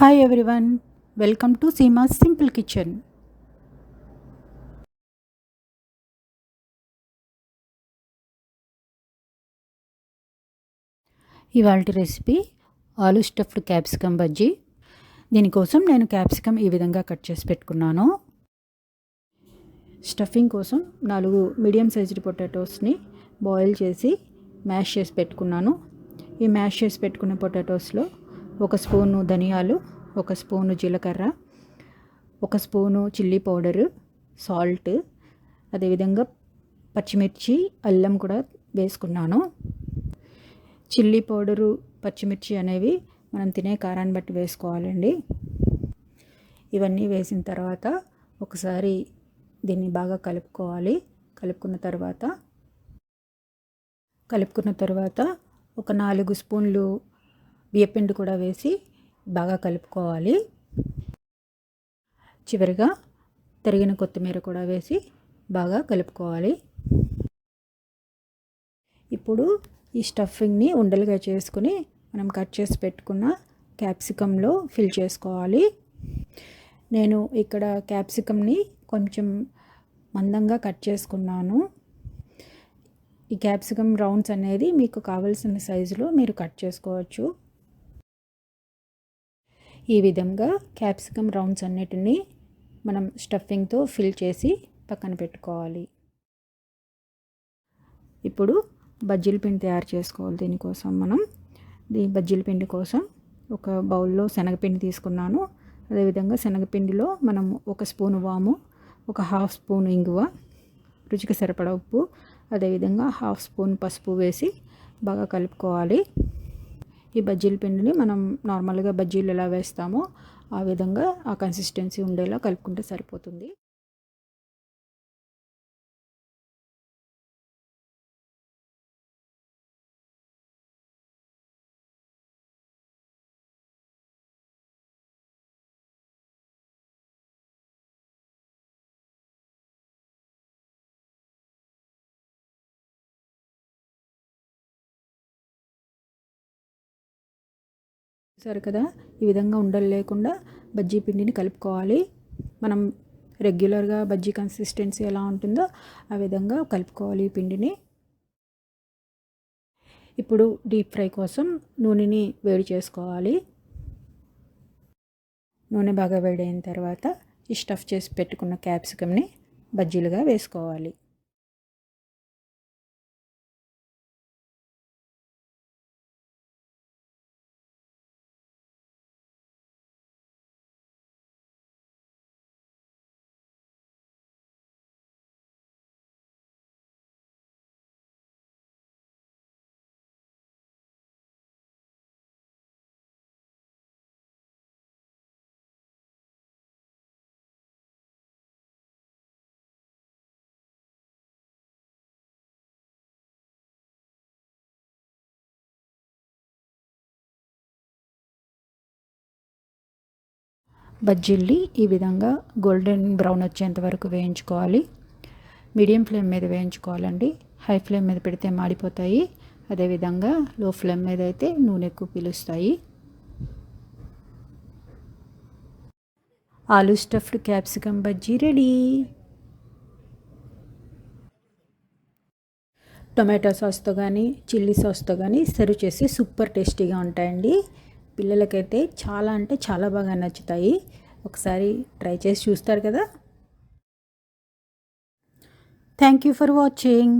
Hi everyone, welcome to Seema's Simple Kitchen. ఇవాల్టి recipe aloo stuffed capsicum bajji. దీనికోసం నేను capsicum ఈ విధంగా కట్ చేసి పెట్టుకున్నాను. స్టఫింగ్ కోసం 4 మీడియం సైజ్డ్ పొటాటోస్ని బాయిల్ చేసి మ్యాష్ చేసి పెట్టుకున్నాను. ఈ మ్యాష్ చేసి పెట్టుకున్న పొటాటోస్లో 1 స్పూను ధనియాలు, 1 స్పూను జీలకర్ర, 1 స్పూను చిల్లీ పౌడరు, సాల్ట్, అదేవిధంగా పచ్చిమిర్చి, అల్లం కూడా వేసుకున్నాను. చిల్లీ పౌడరు, పచ్చిమిర్చి అనేవి మనం తినే కారాన్ని బట్టి వేసుకోవాలండి. ఇవన్నీ వేసిన తర్వాత ఒకసారి దీన్ని బాగా కలుపుకోవాలి. కలుపుకున్న తర్వాత ఒక 4 స్పూన్లు బియ్యపిండి కూడా వేసి బాగా కలుపుకోవాలి. చివరిగా తరిగిన కొత్తిమీర కూడా వేసి బాగా కలుపుకోవాలి. ఇప్పుడు ఈ స్టఫింగ్ని ఉండలుగా చేసుకుని మనం కట్ చేసి పెట్టుకున్న క్యాప్సికంలో ఫిల్ చేసుకోవాలి. నేను ఇక్కడ క్యాప్సికంని కొంచెం మందంగా కట్ చేసుకున్నాను. ఈ క్యాప్సికం రౌండ్స్ అనేది మీకు కావలసిన సైజులో మీరు కట్ చేసుకోవచ్చు. ఈ విధంగా క్యాప్సికం రౌండ్స్ అన్నిటినీ మనం స్టఫింగ్తో ఫిల్ చేసి పక్కన పెట్టుకోవాలి. ఇప్పుడు బజ్జీల పిండి తయారు చేసుకోవాలి. దీనికోసం బజ్జీల పిండి కోసం ఒక బౌల్లో శనగపిండి తీసుకున్నాను. అదేవిధంగా శనగపిండిలో మనం 1 స్పూను వాము, ఒక 1/2 స్పూన్ ఇంగువ, రుచికి సరిపడా ఉప్పు, అదేవిధంగా 1/2 స్పూన్ పసుపు వేసి బాగా కలుపుకోవాలి. ఈ బజ్జీల పిండిని మనం నార్మల్గా బజ్జీలు ఎలా వేస్తామో ఆ విధంగా ఆ కన్సిస్టెన్సీ ఉండేలా కలుపుకుంటే సరిపోతుంది. సరే కదా, ఈ విధంగా ఉండలు లేకుండా బజ్జీ పిండిని కలుపుకోవాలి. మనం రెగ్యులర్గా బజ్జీ కన్సిస్టెన్సీ ఎలా ఉంటుందో ఆ విధంగా కలుపుకోవాలి ఈ పిండిని. ఇప్పుడు డీప్ ఫ్రై కోసం నూనెని వేడి చేసుకోవాలి. నూనె బాగా వేడైన తర్వాత ఈ స్టఫ్ చేసి పెట్టుకున్న క్యాప్సికమ్ని బజ్జీలుగా వేసుకోవాలి. బజ్జీల్ని ఈ విధంగా గోల్డెన్ బ్రౌన్ వచ్చేంత వరకు వేయించుకోవాలి. మీడియం ఫ్లేమ్ మీద వేయించుకోవాలండి. హై ఫ్లేమ్ మీద పెడితే మాడిపోతాయి. అదేవిధంగా లో ఫ్లేమ్ మీద అయితే నూనె ఎక్కువ పీలుస్తాయి. Aloo stuffed capsicum bajji ready. Tomato సాస్తో కానీ చిల్లీ సాస్తో కానీ సర్వ్ చేసి సూపర్ టేస్టీగా ఉంటాయండి. పిల్లలకైతే చాలా అంటే చాలా బాగా నచ్చుతాయి. ఒకసారి ట్రై చేసి చూస్తారు కదా. Thank you for watching.